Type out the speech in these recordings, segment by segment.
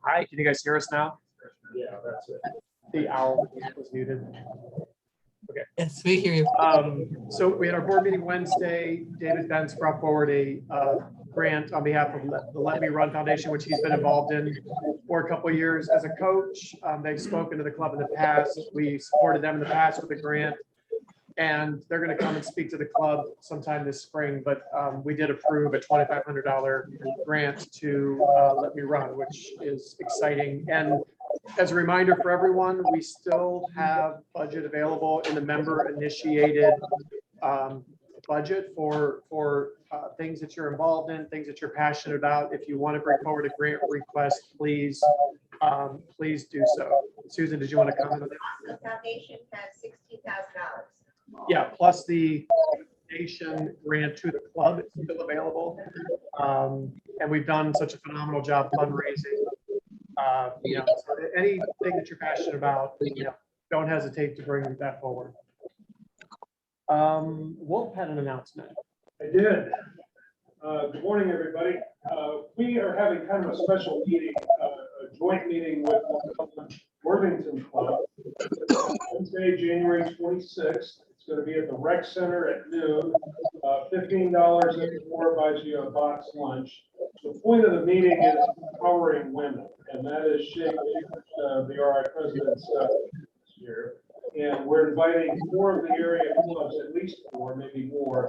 Hi, can you guys hear us now? Yeah, that's it. The owl was muted. Okay. Yes, we hear you. So we had our board meeting Wednesday. David Benz brought forward a grant on behalf of the Let Me Run Foundation, which he's been involved in for a couple of years as a coach. They've spoken to the club in the past. We supported them in the past with a grant. And they're going to come and speak to the club sometime this spring. But we did approve a $2,500 grant to Let Me Run, which is exciting. And as a reminder for everyone, we still have budget available in the member initiated budget for things that you're involved in, things that you're passionate about. If you want to bring forward a grant request, please do so. Susan, did you want to comment on that? The foundation has $16,000. Yeah, plus the foundation grant to the club is still available. And we've done such a phenomenal job fundraising. So anything that you're passionate about, don't hesitate to bring that forward. Wolf had an announcement. I did. Good morning, everybody. We are having kind of a special meeting, a joint meeting with the Worthington Club. Wednesday, January 26th. It's going to be at the Rec Center at noon. $15 at the door buys you a box lunch. The point of the meeting is empowering women, and that is shaped the RI president's this year. And we're inviting 4 of the area clubs, at least 4, maybe more.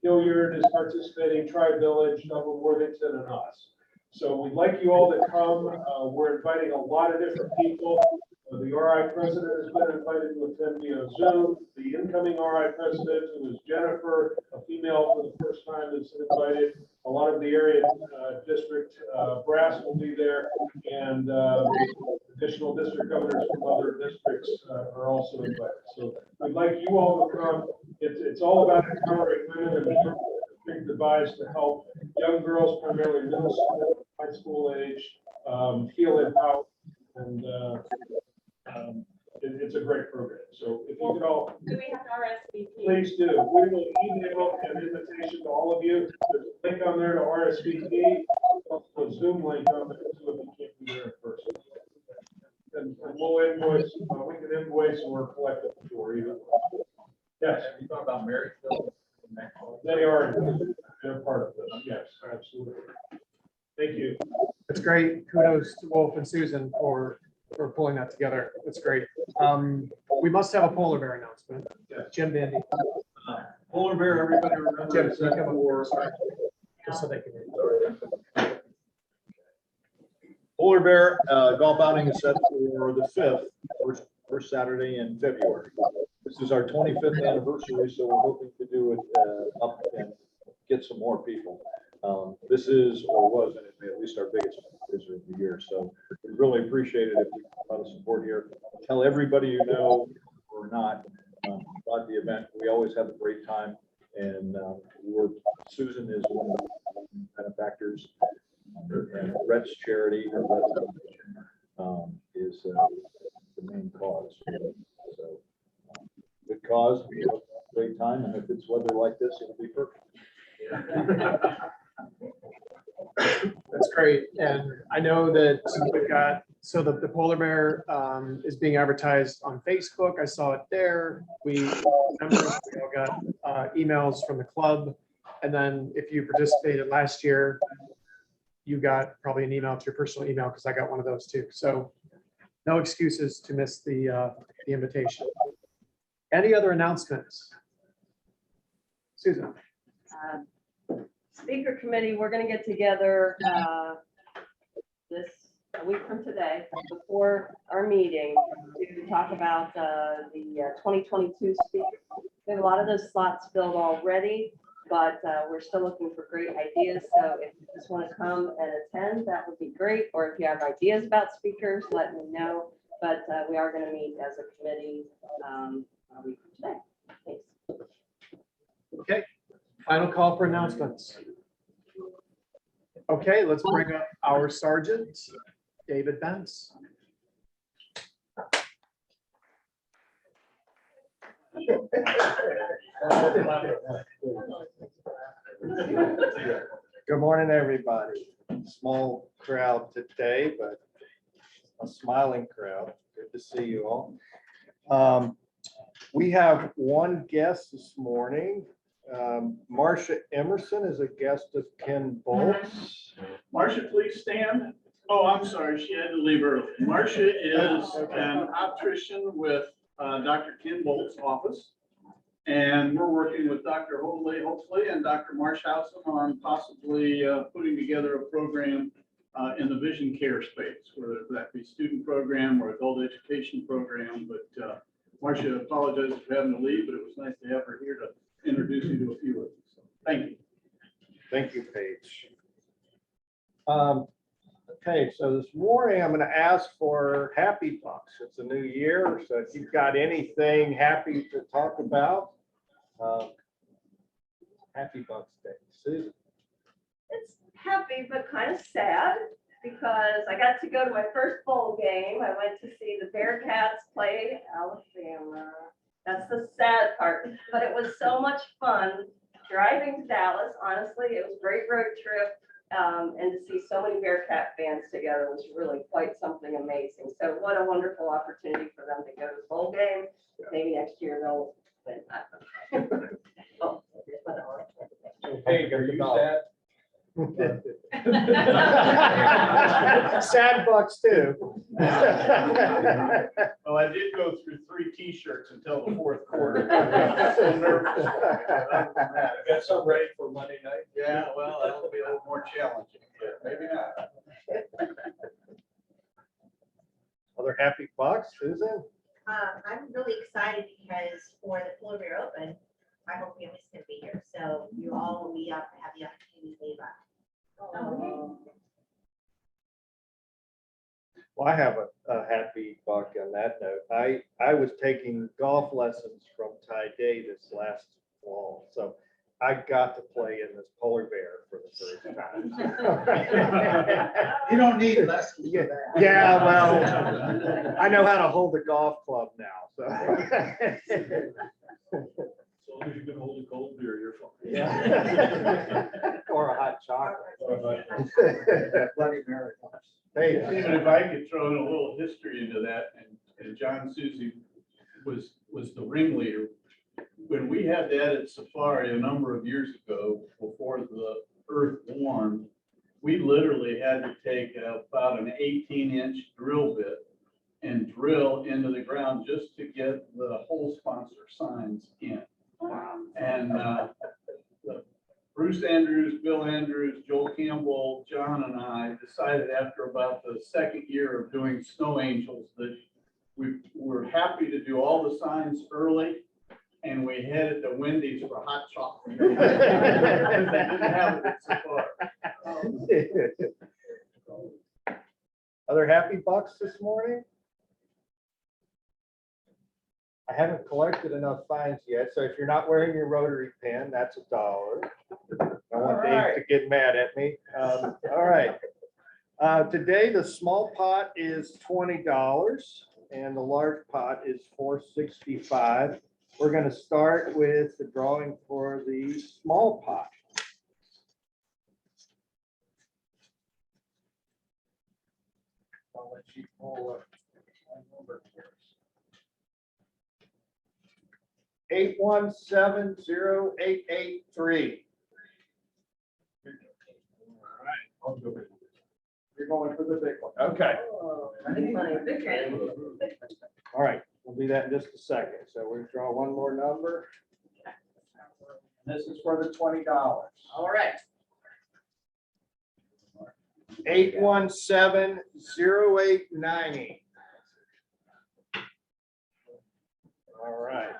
Hilliard is participating, Tri-Village, Dublin, Worthington, and us. So we'd like you all to come. We're inviting a lot of different people. The RI president has been invited to attend via Zoom. The incoming RI president, who is Jennifer, a female for the first time, is invited. A lot of the area district brass will be there, and additional district governors from other districts are also invited. So we'd like you all to come. It's all about empowering women and big device to help young girls, primarily middle school, high school age, feel empowered. And it's a great program. So if you could all, Do we have to RSVP? please do. We will email an invitation to all of you. There's a link on there to RSVP. Also a Zoom link on there too if you can't be there in person. And we'll invoice. We can invoice or collect it for either. Yes. You talk about Marysville. They are. They're part of this. Yes, absolutely. Thank you. It's great. Kudos to Wolf and Susan for pulling that together. It's great. We must have a polar bear announcement. Jim Bandy. Polar bear, everybody remember. Jim, can you come up for, sorry, just so they can hear. Polar bear golf outing is set for the 5th, first Saturday in February. This is our 25th anniversary, so we're hoping to do it up and get some more people. This is, or was, and at least our biggest fundraiser of the year. So we really appreciate it if we get a lot of support here. Tell everybody you know or not about the event. We always have a great time, and Susan is one of the benefactors, and Rhett's charity, or Rhett's foundation, is the main cause. So good cause, we have a great time, and if it's weather like this, it'll be perfect. That's great. And I know that we've got, so the polar bear is being advertised on Facebook. I saw it there. We all got emails from the club. And then if you participated last year, you got probably an email to your personal email, because I got one of those too. So no excuses to miss the invitation. Any other announcements? Susan? Speaker committee, we're gonna get together a week from today, before our meeting, to talk about the 2022 speaker. We have a lot of those slots filled already, but we're still looking for great ideas. So if you just want to come and attend, that would be great. Or if you have ideas about speakers, let me know. But we are going to meet as a committee a week from today. Thanks. Okay, final call for announcements. Okay, let's bring up our sergeant, David Bentz. Good morning, everybody. Small crowd today, but a smiling crowd. Good to see you all. We have one guest this morning. Marcia Emerson is a guest of Ken Bolts. Marcia, please stand. Oh, I'm sorry, she had to leave early. Marcia is an optician with Dr. Ken Bolt's office. And we're working with Dr. Hoadley, hopefully, and Dr. Marshausen on possibly putting together a program in the vision care space, whether that be student program or adult education program. But Marcia apologizes for having to leave, but it was nice to have her here to introduce you to a few of them. So, thank you. Thank you, Paige. Okay, so this morning I'm going to ask for happy bucks. It's a new year, so if you've got anything happy to talk about, happy bucks day. Susan. It's happy, but kind of sad, because I got to go to my first bowl game. I went to see the Bearcats play Alabama. That's the sad part, but it was so much fun driving to Dallas. Honestly, it was a great road trip. And to see so many Bearcat fans together was really quite something amazing. So what a wonderful opportunity for them to go to the bowl game. Maybe next year they'll win. Oh, here's my dollar. Hey, are you sad? Sad bucks too. Well, I did go through 3 T-shirts until the fourth quarter. I was so nervous. I got some ready for Monday night. Yeah, well, that'll be a little more challenging, but maybe not. Other happy bucks, Susan? I'm really excited because for the Florida Open, my whole family's gonna be here, so you all will be up to have the opportunity to leave up. Well, I have a happy buck on that note. I was taking golf lessons from Ty Day this last fall, so I got to play in this polar bear for the first time. You don't need lessons. Yeah, well, I know how to hold a golf club now, so. So long as you can hold a cold beer, you're fine. Yeah. Or a hot chocolate. Bloody Mary. Hey, Even if I could throw in a little history into that, and John Susie was the ringleader. When we had that at Safari a number of years ago, before the earth warmed, we literally had to take about an 18-inch drill bit and drill into the ground just to get the hole sponsor signs in. And Bruce Andrews, Bill Andrews, Joel Campbell, John, and I decided after about the second year of doing Snow Angels that we were happy to do all the signs early, and we headed to Wendy's for hot chocolate. Because they didn't have it at Safari. Other happy bucks this morning? I haven't collected enough fines yet, so if you're not wearing your Rotary pin, that's $1. I want Dave to get mad at me. All right. Today, the small pot is $20 and the large pot is $4.65. We're going to start with the drawing for the small pot. I'll let you pull up my number here. 8170883. All right, I'll go with it. You're going for the big one. Okay. Big game. All right, we'll do that in just a second. So we draw one more number. This is for the $20. All right. 817-0890. All right.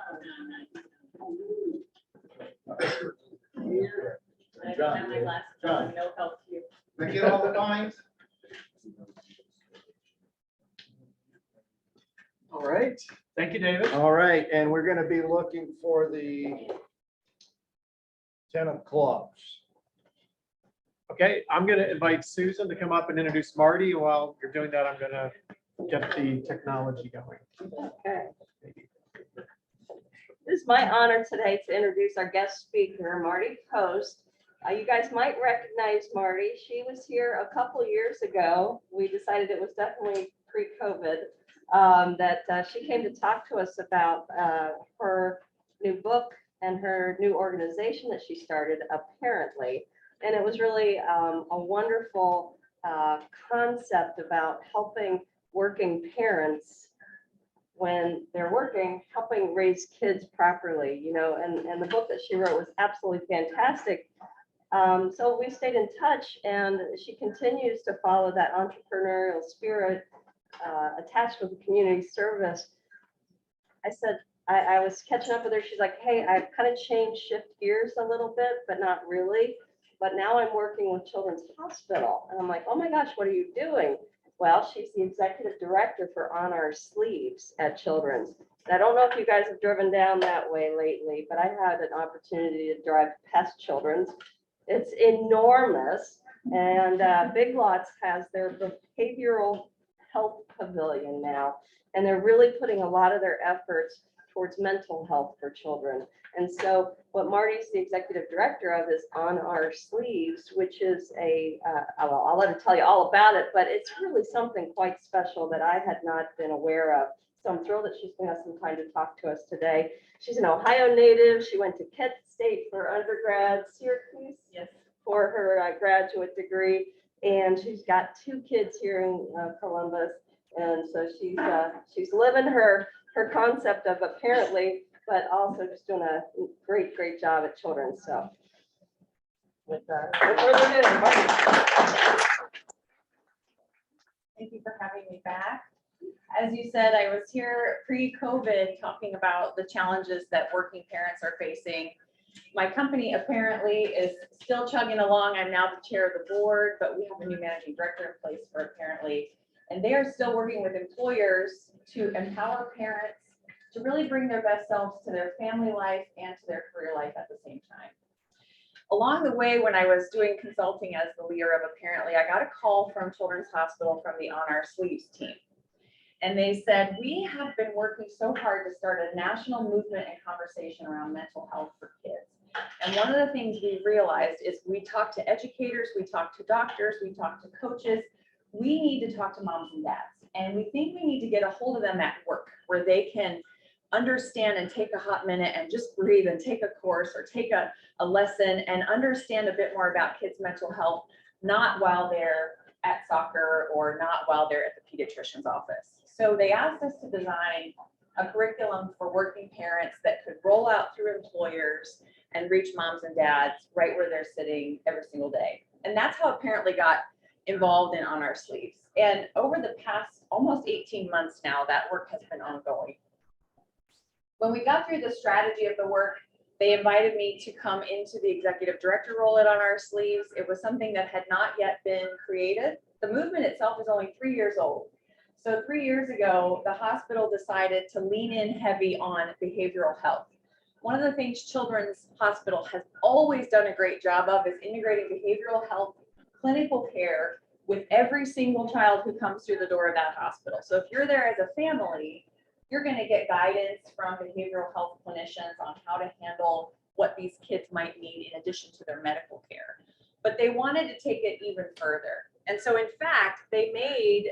I don't have my glasses on, no help to you. Did I get all the lines? All right. Thank you, David. All right, and we're gonna be looking for the 10 of clubs. Okay, I'm going to invite Susan to come up and introduce Marty. While you're doing that, I'm going to get the technology going. Okay. It is my honor today to introduce our guest speaker, Marti Post. You guys might recognize Marty. She was here a couple years ago. We decided it was definitely pre-COVID that she came to talk to us about her new book and her new organization that she started, apparently. And it was really a wonderful concept about helping working parents when they're working, helping raise kids properly, you know, and the book that she wrote was absolutely fantastic. So we stayed in touch, and she continues to follow that entrepreneurial spirit attached with the community service. I said, I was catching up with her. She's like, hey, I've kind of changed shift gears a little bit, but not really. But now I'm working with Children's Hospital. And I'm like, oh my gosh, what are you doing? Well, she's the executive director for On Our Sleeves at Children's. And I don't know if you guys have driven down that way lately, but I had an opportunity to drive past Children's. It's enormous. And Big Lots has their behavioral health pavilion now. And they're really putting a lot of their efforts towards mental health for children. And so what Marty's the executive director of is On Our Sleeves, which is I'll let her tell you all about it, but it's really something quite special that I had not been aware of. So I'm thrilled that she's given us some time to talk to us today. She's an Ohio native. She went to Kent State for undergrad, Syracuse for her graduate degree. And she's got 2 kids here in Columbus. And so she's living her concept of apparently, but also just doing a great job at Children's. So with further ado, Marti. Thank you for having me back. As you said, I was here pre-COVID talking about the challenges that working parents are facing. My company apparently is still chugging along. I'm now the chair of the board, but we have a new managing director in place for apparently, and they are still working with employers to empower parents to really bring their best selves to their family life and to their career life at the same time. Along the way, when I was doing consulting as the leader of apparently, I got a call from Children's Hospital from the On Our Sleeves team. And they said, we have been working so hard to start a national movement and conversation around mental health for kids. And one of the things we realized is we talk to educators, we talk to doctors, we talk to coaches. We need to talk to moms and dads. And we think we need to get a hold of them at work where they can understand and take a hot minute and just breathe and take a course or take a lesson and understand a bit more about kids' mental health, not while they're at soccer or not while they're at the pediatrician's office. So they asked us to design a curriculum for working parents that could roll out through employers and reach moms and dads right where they're sitting every single day. And that's how apparently got involved in On Our Sleeves. And over the past almost 18 months now, that work has been ongoing. When we got through the strategy of the work, they invited me to come into the executive director role at On Our Sleeves. It was something that had not yet been created. The movement itself is only 3 years old. So 3 years ago, the hospital decided to lean in heavy on behavioral health. One of the things Children's Hospital has always done a great job of is integrating behavioral health, clinical care with every single child who comes through the door of that hospital. So if you're there as a family, you're going to get guidance from behavioral health clinicians on how to handle what these kids might need in addition to their medical care. But they wanted to take it even further. And so in fact, they made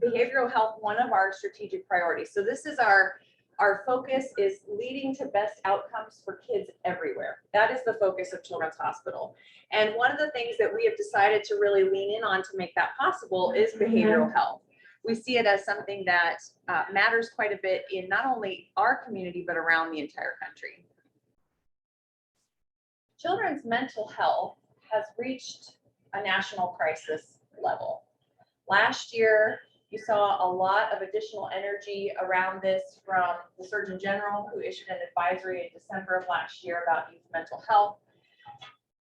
behavioral health one of our strategic priorities. So this is our Our focus is leading to best outcomes for kids everywhere. That is the focus of Children's Hospital. And one of the things that we have decided to really lean in on to make that possible is behavioral health. We see it as something that matters quite a bit in not only our community, but around the entire country. Children's mental health has reached a national crisis level. Last year, you saw a lot of additional energy around this from the Surgeon General, who issued an advisory in December of last year about youth mental health.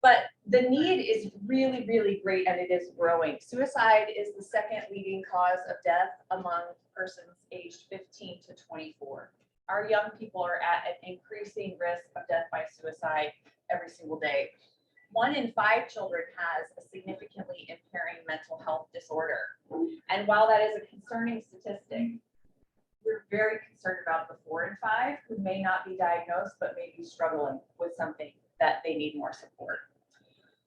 But the need is really, really great, and it is growing. Suicide is the second leading cause of death among persons aged 15 to 24. Our young people are at an increasing risk of death by suicide every single day. 1 in 5 children has a significantly impairing mental health disorder. And while that is a concerning statistic, we're very concerned about the 4 in 5 who may not be diagnosed, but may be struggling with something that they need more support.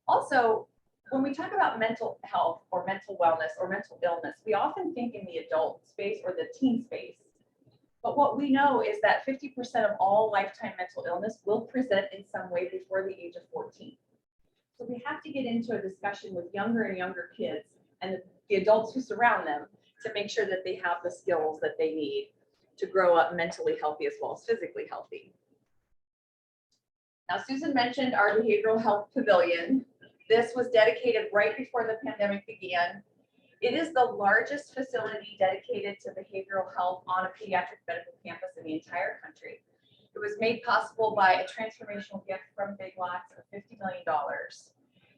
Also, when we talk about mental health or mental wellness or mental illness, we often think in the adult space or the teen space. But what we know is that 50% of all lifetime mental illness will present in some way before the age of 14. So we have to get into a discussion with younger and younger kids and the adults who surround them to make sure that they have the skills that they need to grow up mentally healthy as well as physically healthy. Now, Susan mentioned our behavioral health pavilion. This was dedicated right before the pandemic began. It is the largest facility dedicated to behavioral health on a pediatric medical campus in the entire country. It was made possible by a transformational gift from Big Lots of $50 million.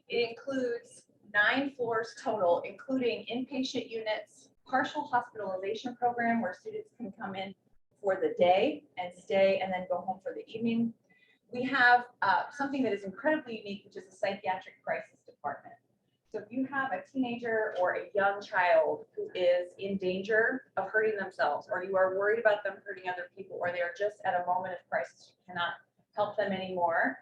It includes 9 floors total, including inpatient units, partial hospitalization program where students can come in for the day and stay and then go home for the evening. We have something that is incredibly unique, which is a psychiatric crisis department. So if you have a teenager or a young child who is in danger of hurting themselves, or you are worried about them hurting other people, or they are just at a moment of crisis, you cannot help them anymore,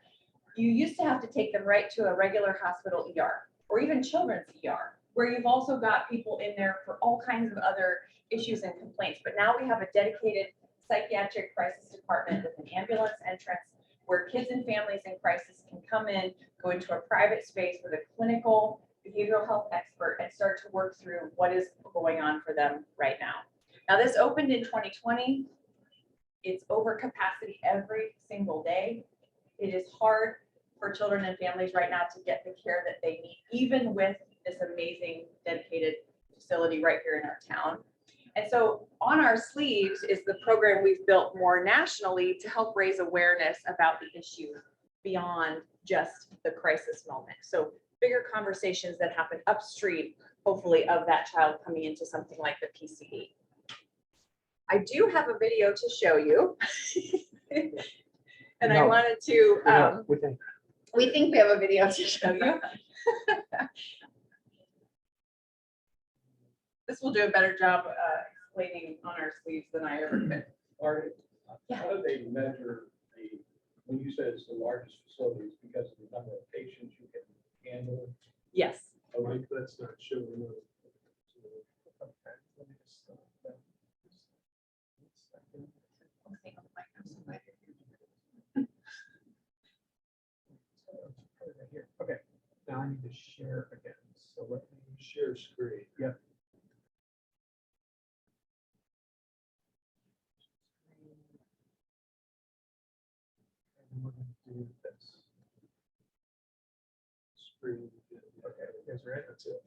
you used to have to take them right to a regular hospital ER, or even children's ER, where you've also got people in there for all kinds of other issues and complaints. But now we have a dedicated psychiatric crisis department with an ambulance entrance where kids and families in crisis can come in, go into a private space with a clinical behavioral health expert and start to work through what is going on for them right now. Now, this opened in 2020. It's over capacity every single day. It is hard for children and families right now to get the care that they need, even with this amazing dedicated facility right here in our town. And so on our sleeves is the program we've built more nationally to help raise awareness about the issue beyond just the crisis moment. So bigger conversations that happen upstream, hopefully, of that child coming into something like the PCD. I do have a video to show you. And I wanted to, we think we have a video to show you. This will do a better job explaining on our sleeves than I ever could. Marty, Yeah. how do they measure when you said it's the largest facilities, because of the number of patients you can handle? Yes. Okay, that's not showing. Okay, now I need to share again. So let me share screen. Yep. And we're going to do this. Screen. Okay, you guys ready? That's it.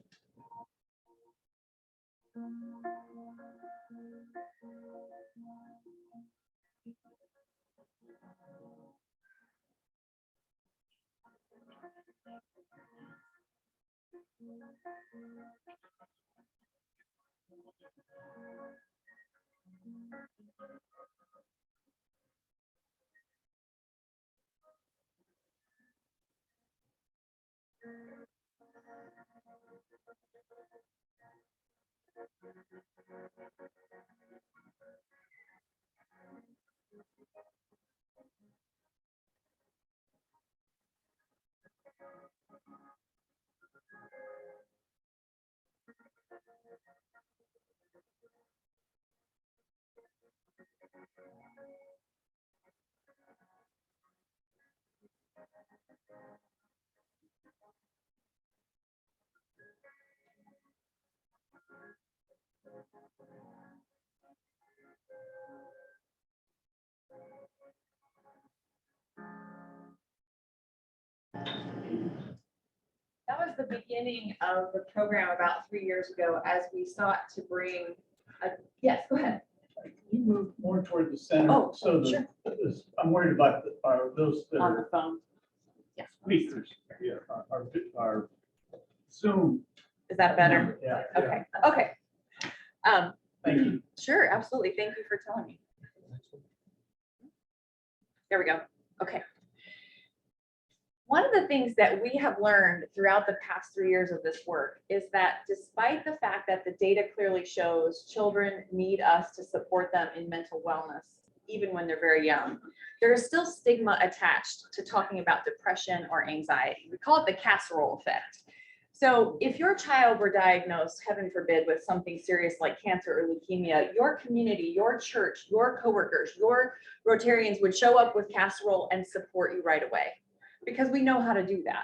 That was the beginning of the program about 3 years ago as we sought to bring, yes, go ahead. You move more toward the center. Oh, So sure. I'm worried about those that On the are phone. Yes. speakers. Yeah, our Zoom. Is that better? Yeah. Okay, okay. Thank you. Sure, absolutely. Thank you for telling me. There we go. Okay. One of the things that we have learned throughout the past 3 years of this work is that despite the fact that the data clearly shows children need us to support them in mental wellness, even when they're very young, there is still stigma attached to talking about depression or anxiety. We call it the casserole effect. So if your child were diagnosed, heaven forbid, with something serious like cancer or leukemia, your community, your church, your coworkers, your Rotarians would show up with casserole and support you right away, because we know how to do that.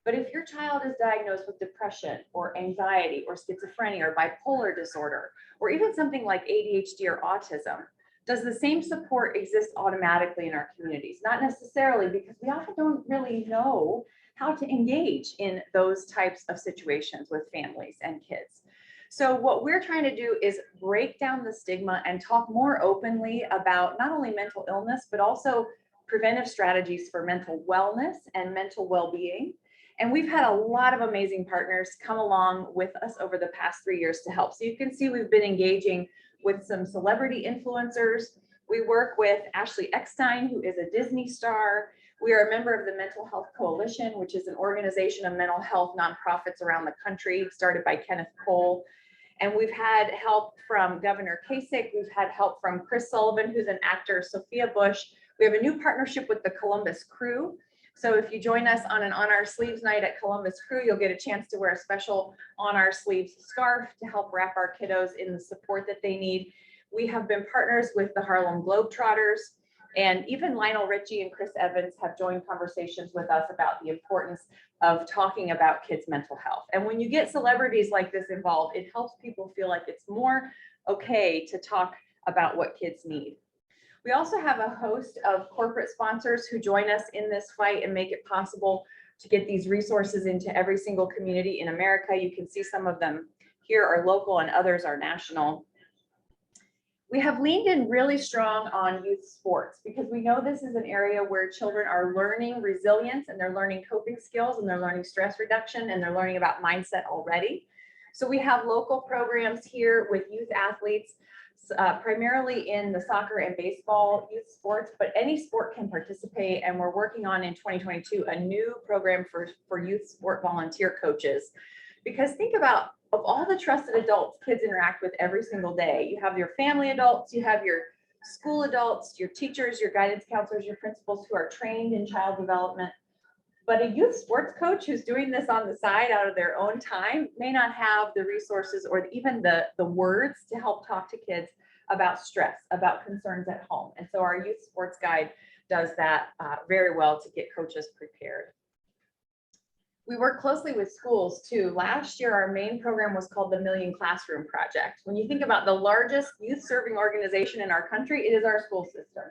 But if your child is diagnosed with depression or anxiety or schizophrenia or bipolar disorder, or even something like ADHD or autism, does the same support exist automatically in our communities? Not necessarily, because we often don't really know how to engage in those types of situations with families and kids. So what we're trying to do is break down the stigma and talk more openly about not only mental illness, but also preventive strategies for mental wellness and mental well-being. And we've had a lot of amazing partners come along with us over the past 3 years to help. So you can see we've been engaging with some celebrity influencers. We work with Ashley Eckstein, who is a Disney star. We are a member of the Mental Health Coalition, which is an organization of mental health nonprofits around the country, started by Kenneth Cole. And we've had help from Governor Kasich. We've had help from Chris Sullivan, who's an actor, Sophia Bush. We have a new partnership with the Columbus Crew. So if you join us on an On Our Sleeves night at Columbus Crew, you'll get a chance to wear a special On Our Sleeves scarf to help wrap our kiddos in the support that they need. We have been partners with the Harlem Globetrotters, and even Lionel Richie and Chris Evans have joined conversations with us about the importance of talking about kids' mental health. And when you get celebrities like this involved, it helps people feel like it's more okay to talk about what kids need. We also have a host of corporate sponsors who join us in this fight and make it possible to get these resources into every single community in America. You can see some of them here are local and others are national. We have leaned in really strong on youth sports because we know this is an area where children are learning resilience and they're learning coping skills and they're learning stress reduction and they're learning about mindset already. So we have local programs here with youth athletes, primarily in the soccer and baseball youth sports, but any sport can participate. And we're working on in 2022 a new program for youth sport volunteer coaches. Because think about, of all the trusted adults kids interact with every single day, you have your family adults, you have your school adults, your teachers, your guidance counselors, your principals who are trained in child development. But a youth sports coach who's doing this on the side out of their own time may not have the resources or even the words to help talk to kids about stress, about concerns at home. And so our youth sports guide does that very well to get coaches prepared. We work closely with schools too. Last year, our main program was called the Million Classroom Project. When you think about the largest youth serving organization in our country, it is our school system.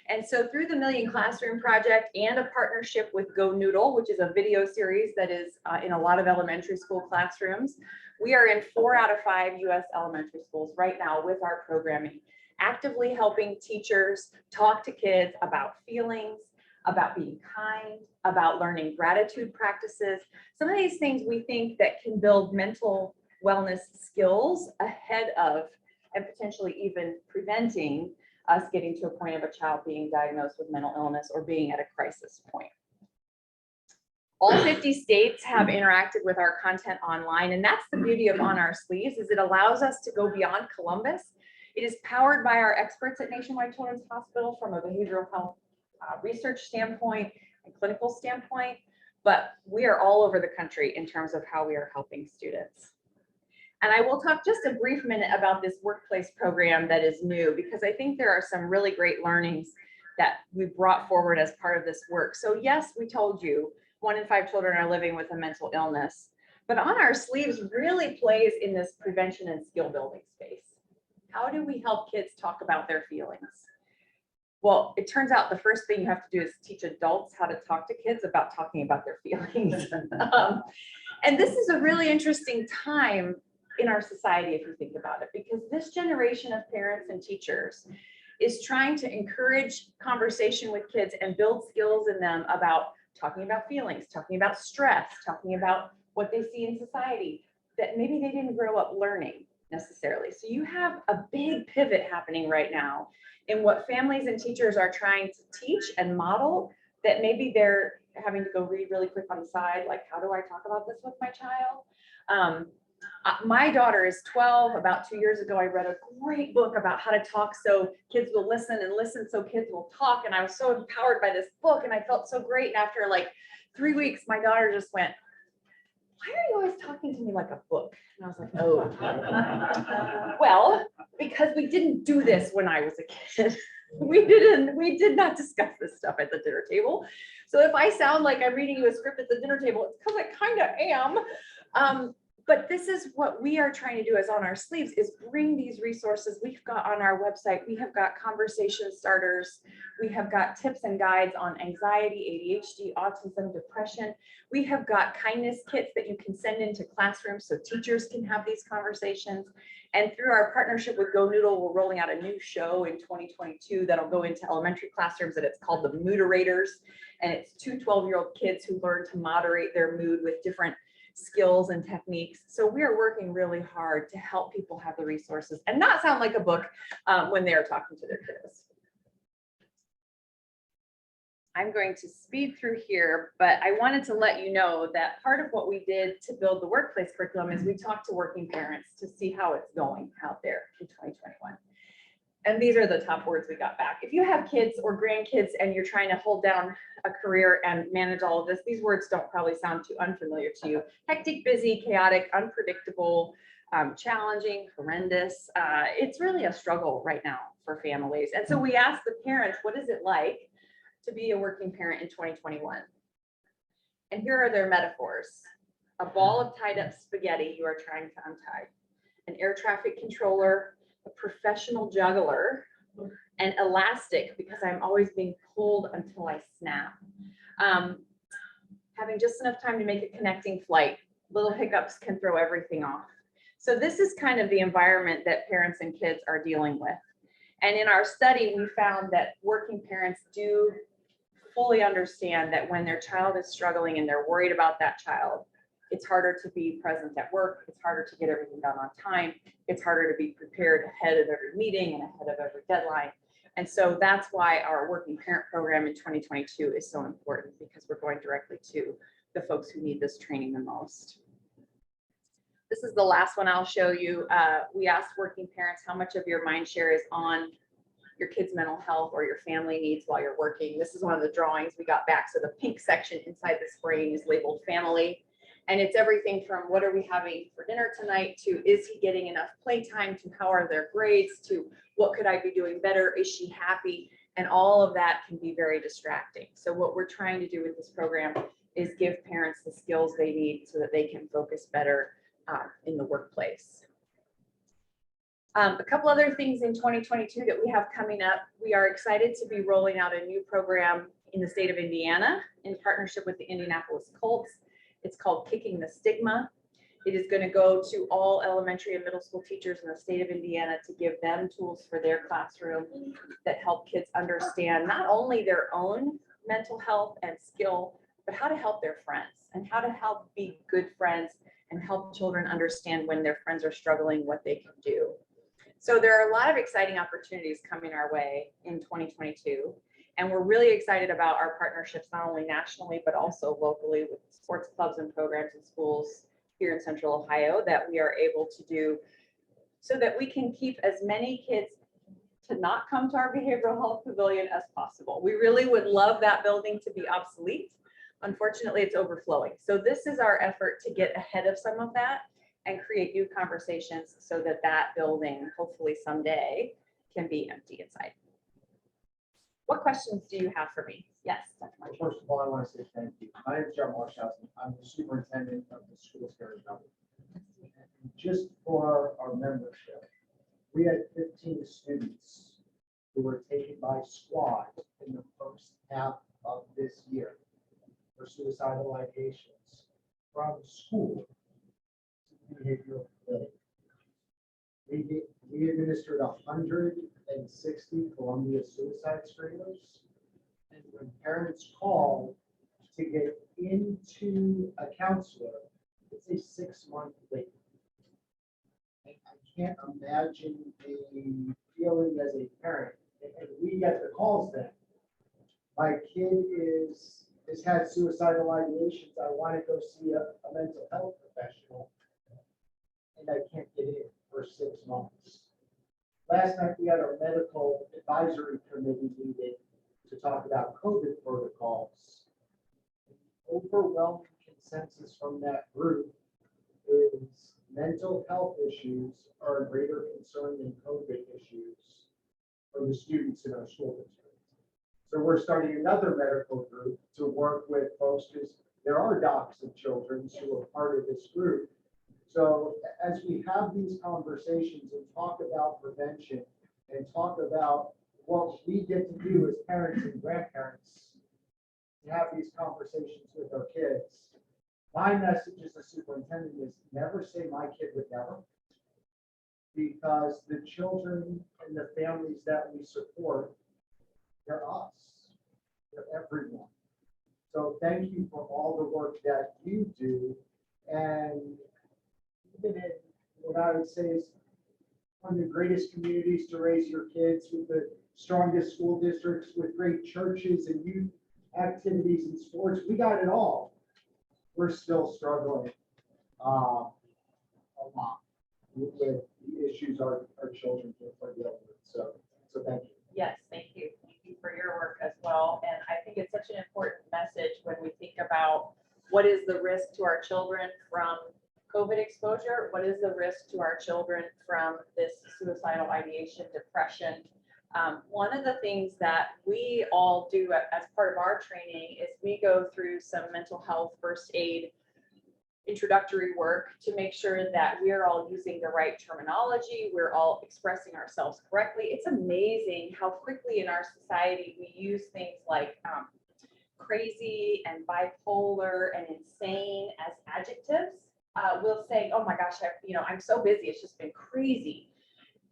And so through the Million Classroom Project and a partnership with Go Noodle, which is a video series that is in a lot of elementary school classrooms, we are in 4 out of 5 US elementary schools right now with our programming, actively helping teachers talk to kids about feelings, about being kind, about learning gratitude practices. Some of these things we think that can build mental wellness skills ahead of and potentially even preventing us getting to a point of a child being diagnosed with mental illness or being at a crisis point. All 50 states have interacted with our content online, and that's the beauty of On Our Sleeves, is it allows us to go beyond Columbus. It is powered by our experts at Nationwide Children's Hospital from a behavioral health research standpoint and clinical standpoint, but we are all over the country in terms of how we are helping students. And I will talk just a brief minute about this workplace program that is new, because I think there are some really great learnings that we brought forward as part of this work. So yes, we told you 1 in 5 children are living with a mental illness, but on our sleeves really plays in this prevention and skill building space. How do we help kids talk about their feelings? Well, it turns out the first thing you have to do is teach adults how to talk to kids about talking about their feelings. And this is a really interesting time in our society, if you think about it, because this generation of parents and teachers is trying to encourage conversation with kids and build skills in them about talking about feelings, talking about stress, talking about what they see in society that maybe they didn't grow up learning necessarily. So you have a big pivot happening right now in what families and teachers are trying to teach and model that maybe they're having to go read really quick on the side, like, how do I talk about this with my child? My daughter is 12. About 2 years ago, I read a great book about how to talk so kids will listen and listen so kids will talk. And I was so empowered by this book and I felt so great. And after like 3 weeks, my daughter just went, why are you always talking to me like a book? And I was like, oh, well, because we didn't do this when I was a kid. We did not discuss this stuff at the dinner table. So if I sound like I'm reading you a script at the dinner table, it's because I kind of am. But this is what we are trying to do as on our sleeves, is bring these resources we've got on our website. We have got conversation starters. We have got tips and guides on anxiety, ADHD, autism, depression. We have got kindness kits that you can send into classrooms so teachers can have these conversations. And through our partnership with Go Noodle, we're rolling out a new show in 2022 that'll go into elementary classrooms, and it's called the Mooderators. And it's 2 12-year-old kids who learn to moderate their mood with different skills and techniques. So we are working really hard to help people have the resources and not sound like a book when they're talking to their kids. I'm going to speed through here, but I wanted to let you know that part of what we did to build the workplace curriculum is we talked to working parents to see how it's going out there in 2021. And these are the top words we got back. If you have kids or grandkids and you're trying to hold down a career and manage all of this, these words don't probably sound too unfamiliar to you. Hectic, busy, chaotic, unpredictable, challenging, horrendous. It's really a struggle right now for families. And so we asked the parents, what is it like to be a working parent in 2021? And here are their metaphors. A ball of tied up spaghetti you are trying to untie. An air traffic controller, a professional juggler, and elastic because I'm always being pulled until I snap. Having just enough time to make a connecting flight. Little hiccups can throw everything off. So this is kind of the environment that parents and kids are dealing with. And in our study, we found that working parents do fully understand that when their child is struggling and they're worried about that child, it's harder to be present at work. It's harder to get everything done on time. It's harder to be prepared ahead of every meeting and ahead of every deadline. And so that's why our working parent program in 2022 is so important, because we're going directly to the folks who need this training the most. This is the last one I'll show you. We asked working parents how much of your mind share is on your kids' mental health or your family needs while you're working. This is one of the drawings we got back. So the pink section inside this frame is labeled family. And it's everything from what are we having for dinner tonight to is he getting enough playtime to how are their grades to what could I be doing better? Is she happy? And all of that can be very distracting. So what we're trying to do with this program is give parents the skills they need so that they can focus better in the workplace. A couple other things in 2022 that we have coming up. We are excited to be rolling out a new program in the state of Indiana in partnership with the Indianapolis Colts. It's called Kicking the Stigma. It is going to go to all elementary and middle school teachers in the state of Indiana to give them tools for their classroom that help kids understand not only their own mental health and skill, but how to help their friends and how to help be good friends and help children understand when their friends are struggling, what they can do. So there are a lot of exciting opportunities coming our way in 2022. And we're really excited about our partnerships, not only nationally, but also locally with sports clubs and programs and schools here in Central Ohio that we are able to do so that we can keep as many kids to not come to our behavioral health pavilion as possible. We really would love that building to be obsolete. Unfortunately, it's overflowing. So this is our effort to get ahead of some of that and create new conversations so that that building, hopefully someday, can be empty inside. What questions do you have for me? Yes, Dr. Well, Marshall. first of all, I want to say thank you. My name is John Marshausen. I'm the superintendent of the schools here in Dublin. And just for our membership, we had 15 students who were taken by squad in the first half of this year for suicidal ideations from school to behavioral facility. We administered 160 Columbia suicide screeners. And when parents call to get into a counselor, it's a 6-month wait. I can't imagine the feeling as a parent, and we get the calls then. My kid has had suicidal ideations. I want to go see a mental health professional, and I can't get in for 6 months. Last night, we had our medical advisory committee meeting to talk about COVID protocols. The overwhelming consensus from that group is mental health issues are a greater concern than COVID issues for the students in our school district. So we're starting another medical group to work with folks, because there are docs of children who are part of this group. So as we have these conversations and talk about prevention and talk about what we get to do as parents and grandparents, to have these conversations with our kids, my message as a superintendent is never say my kid would never. Because the children and the families that we support, they're us, they're everyone. So thank you for all the work that you do. And even in what I would say is one of the greatest communities to raise your kids, with the strongest school districts, with great churches and youth activities and sports, we got it all. We're still struggling a lot with the issues our children are dealing with. So thank you. Yes, thank you. Thank you for your work as well. And I think it's such an important message when we think about what is the risk to our children from COVID exposure? What is the risk to our children from this suicidal ideation, depression? One of the things that we all do as part of our training is we go through some mental health first aid introductory work to make sure that we're all using the right terminology, we're all expressing ourselves correctly. It's amazing how quickly in our society we use things like crazy and bipolar and insane as adjectives. We'll say, oh my gosh, I'm so busy, it's just been crazy.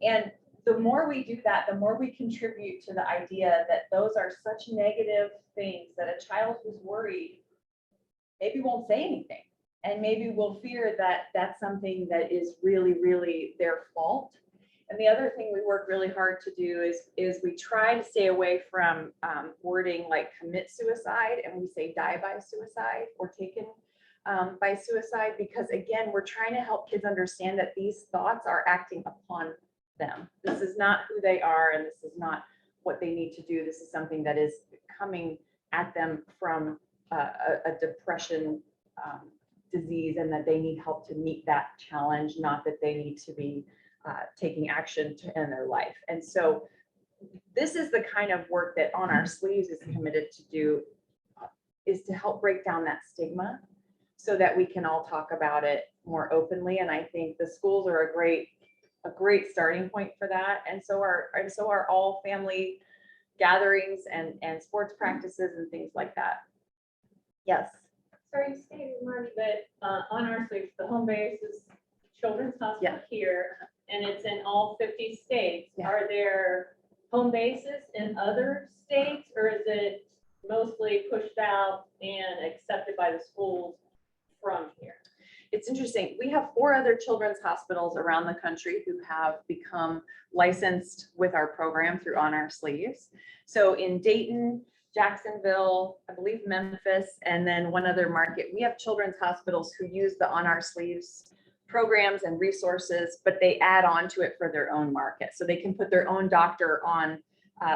And the more we do that, the more we contribute to the idea that those are such negative things that a child who's worried maybe won't say anything. And maybe will fear that that's something that is really, really their fault. And the other thing we work really hard to do is we try to stay away from wording like commit suicide, and we say die by suicide or taken by suicide, because again, we're trying to help kids understand that these thoughts are acting upon them. This is not who they are, and this is not what they need to do. This is something that is coming at them from a depression disease, and that they need help to meet that challenge, not that they need to be taking action to end their life. And so this is the kind of work that On Our Sleeves is committed to do, is to help break down that stigma so that we can all talk about it more openly. And I think the schools are a great starting point for that. And so are all family gatherings and sports practices and things like that. Yes. Sorry, you stated, Marty, that On Our Sleeves, the home base is Children's Hospital here, and it's in all 50 states. Yeah. Are there home bases in other states, or is it mostly pushed out and accepted by the schools from here? It's interesting. We have 4 other children's hospitals around the country who have become licensed with our program through On Our Sleeves. So in Dayton, Jacksonville, I believe Memphis, and then one other market, we have children's hospitals who use the On Our Sleeves programs and resources, but they add on to it for their own market. So they can put their own doctor on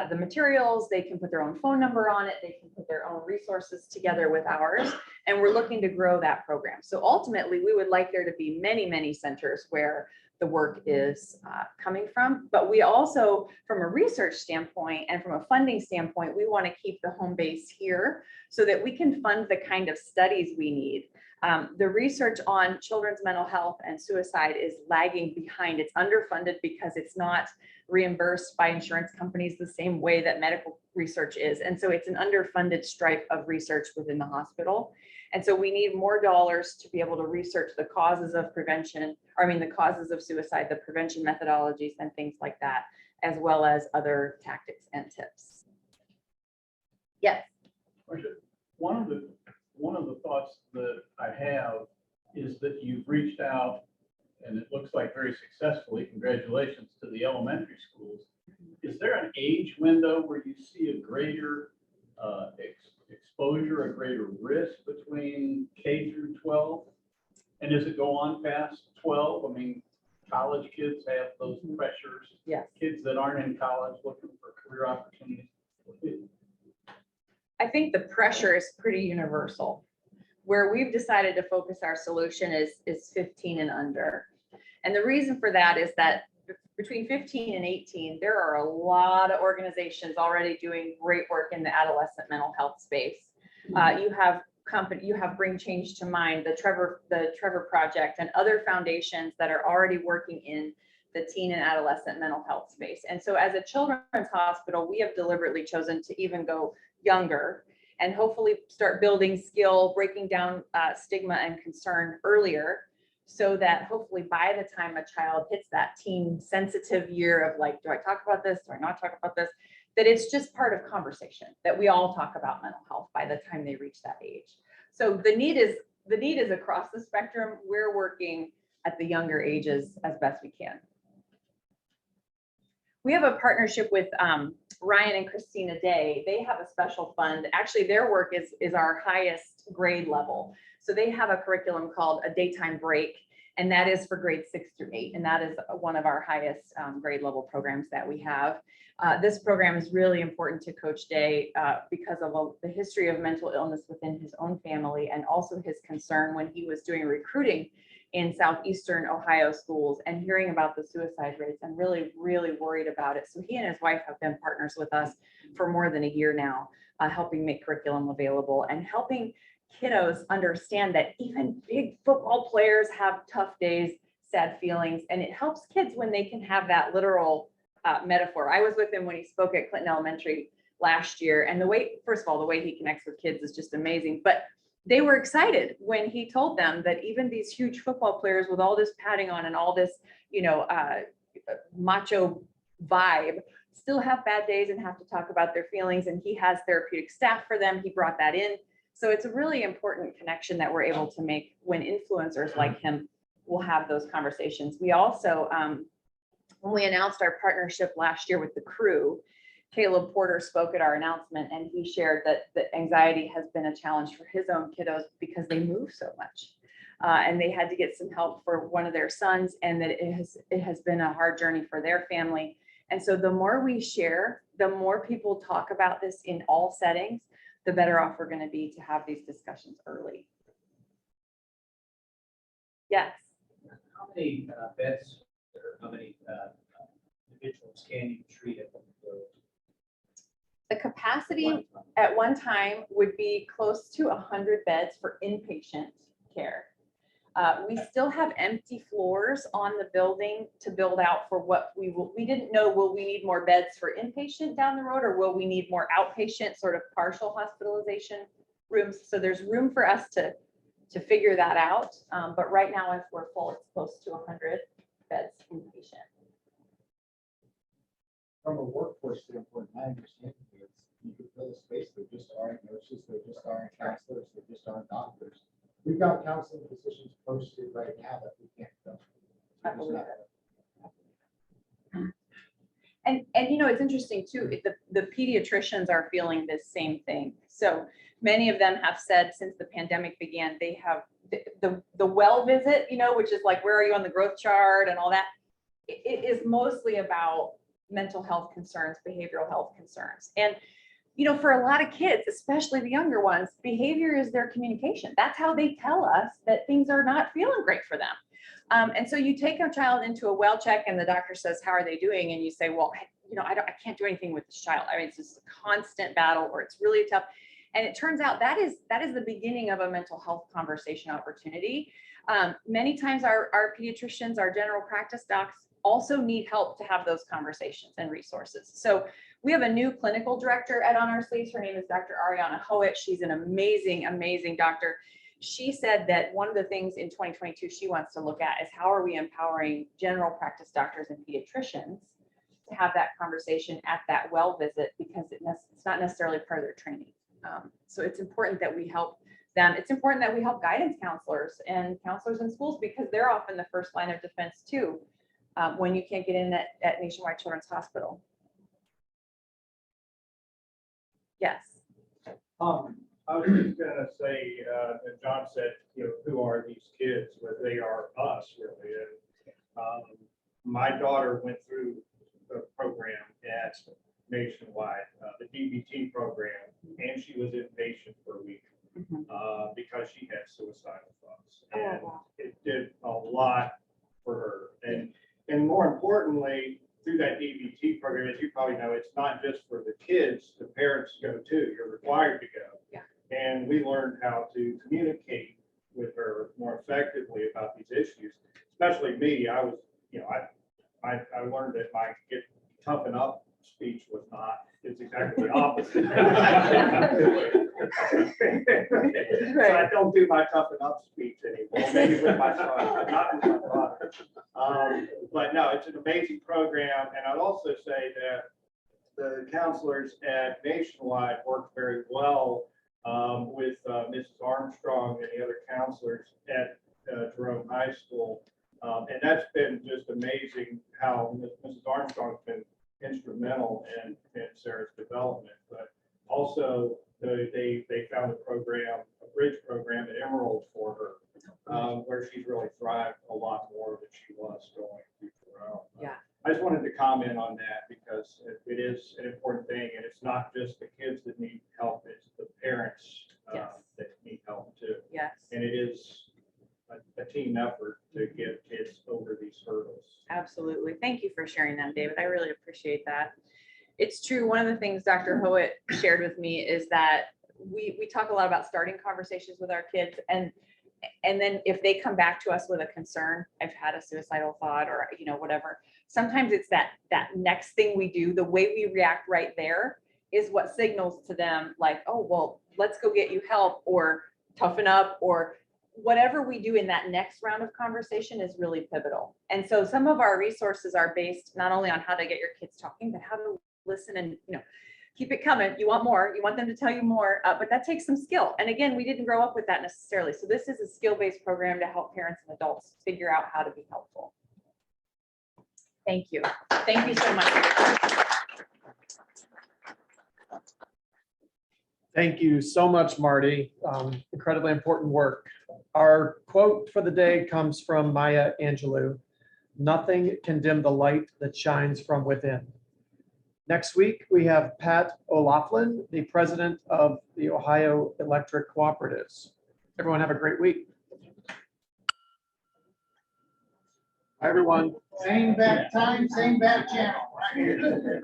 the materials, they can put their own phone number on it, they can put their own resources together with ours, and we're looking to grow that program. So ultimately, we would like there to be many, many centers where the work is coming from. But we also, from a research standpoint and from a funding standpoint, we want to keep the home base here so that we can fund the kind of studies we need. The research on children's mental health and suicide is lagging behind. It's underfunded because it's not reimbursed by insurance companies the same way that medical research is. And so it's an underfunded stripe of research within the hospital. And so we need more dollars to be able to research the causes of prevention, or I mean, the causes of suicide, the prevention methodologies and things like that, as well as other tactics and tips. Yes. One of the thoughts that I have is that you've reached out, and it looks like very successfully, congratulations, to the elementary schools. Is there an age window where you see a greater exposure, a greater risk between K through 12? And does it go on past 12? I mean, college kids have those pressures. Yes. Kids that aren't in college looking for career opportunities. I think the pressure is pretty universal. Where we've decided to focus our solution is 15 and under. And the reason for that is that between 15 and 18, there are a lot of organizations already doing great work in the adolescent mental health space. You have Bring Change to Mind, the Trevor Project, and other foundations that are already working in the teen and adolescent mental health space. And so as a children's hospital, we have deliberately chosen to even go younger and hopefully start building skill, breaking down stigma and concern earlier, so that hopefully by the time a child hits that teen sensitive year of like, do I talk about this? Do I not talk about this? That it's just part of conversation, that we all talk about mental health by the time they reach that age. So the need is across the spectrum. We're working at the younger ages as best we can. We have a partnership with Ryan and Christina Day. They have a special fund. Actually, their work is our highest grade level. So they have a curriculum called A Daytime Break, and that is for grades 6 through 8. And that is one of our highest grade level programs that we have. This program is really important to Coach Day because of the history of mental illness within his own family, and also his concern when he was doing recruiting in southeastern Ohio schools and hearing about the suicide rates, and really, really worried about it. So he and his wife have been partners with us for more than a year now, helping make curriculum available and helping kiddos understand that even big football players have tough days, sad feelings, and it helps kids when they can have that literal metaphor. I was with him when he spoke at Clinton Elementary last year, and first of all, the way he connects with kids is just amazing, but they were excited when he told them that even these huge football players with all this padding on and all this, macho vibe still have bad days and have to talk about their feelings. And he has therapeutic staff for them. He brought that in. So it's a really important connection that we're able to make when influencers like him will have those conversations. We also, when we announced our partnership last year with the Crew, Caleb Porter spoke at our announcement, and he shared that the anxiety has been a challenge for his own kiddos because they move so much. And they had to get some help for one of their sons, and that it has been a hard journey for their family. And so the more we share, the more people talk about this in all settings, the better off we're going to be to have these discussions early. Yes. How many beds or how many individuals can you treat at the The capacity at one time would be close to 100 beds for inpatient care. We still have empty floors on the building to build out for what we didn't know, will we need more beds for inpatient down the road, or will we need more outpatient sort of partial hospitalization rooms? So there's room for us to figure that out. But right now, if we're full, it's close to 100 beds inpatient. From a workforce standpoint, my understanding is you could fill a space, there just aren't nurses, there just aren't counselors, there just aren't doctors. We've got counseling positions posted right now that we can't fill. I believe it. And it's interesting too, the pediatricians are feeling this same thing. So many of them have said since the pandemic began, they have the well visit, which is like, where are you on the growth chart and all that? It is mostly about mental health concerns, behavioral health concerns. And, for a lot of kids, especially the younger ones, behavior is their communication. That's how they tell us that things are not feeling great for them. And so you take a child into a well check and the doctor says, how are they doing? And you say, well, I can't do anything with this child. I mean, it's just a constant battle or it's really tough. And it turns out that is the beginning of a mental health conversation opportunity. Many times our pediatricians, our general practice docs also need help to have those conversations and resources. So we have a new clinical director on our sleeves. Her name is Dr. Ariana Howitt. She's an amazing, amazing doctor. She said that one of the things in 2022 she wants to look at is how are we empowering general practice doctors and pediatricians to have that conversation at that well visit, because it's not necessarily part of their training. So it's important that we help them. It's important that we help guidance counselors and counselors in schools, because they're often the first line of defense too, when you can't get in at Nationwide Children's Hospital. Yes. I was just gonna say, that John said, who are these kids? Well, they are us, really. And my daughter went through the program at Nationwide, the DBT program, and she was inpatient for a week because she had suicidal thoughts. And it did a lot for her. And more importantly, through that DBT program, as you probably know, it's not just for the kids, the parents go too. You're required to go. Yeah. And we learned how to communicate with her more effectively about these issues, especially me. I was, I learned that my get toughen up speech was not, it's exactly the opposite. So I don't do my toughen up speech anymore, maybe with my son, but not with my daughter. But no, it's an amazing program. And I'd also say that the counselors at Nationwide work very well with Mrs. Armstrong and the other counselors at Jerome High School. And that's been just amazing how Mrs. Armstrong's been instrumental in Sarah's development. But also they found a bridge program at Emerald for her, where she's really thrived a lot more than she was going through Jerome. Yeah. I just wanted to comment on that because it is an important thing, and it's not just the kids that need help, it's the parents that need help too. Yes. And it is a team effort to get kids over these hurdles. Absolutely. Thank you for sharing that, David. I really appreciate that. It's true. One of the things Dr. Howitt shared with me is that we talk a lot about starting conversations with our kids, and then if they come back to us with a concern, I've had a suicidal thought or whatever, sometimes it's that next thing we do, the way we react right there is what signals to them like, oh, well, let's go get you help, or toughen up, or whatever we do in that next round of conversation is really pivotal. And so some of our resources are based not only on how to get your kids talking, but how to listen and, keep it coming. You want more, you want them to tell you more, but that takes some skill. And again, we didn't grow up with that necessarily. So this is a skill-based program to help parents and adults figure out how to be helpful. Thank you. Thank you so much. Thank you so much, Marty. Incredibly important work. Our quote for the day comes from Maya Angelou. Nothing can dim the light that shines from within. Next week, we have Pat O'Loughlin, the president of the Ohio Electric Cooperatives. Everyone have a great week. Bye, everyone. Same bat time, same bat channel.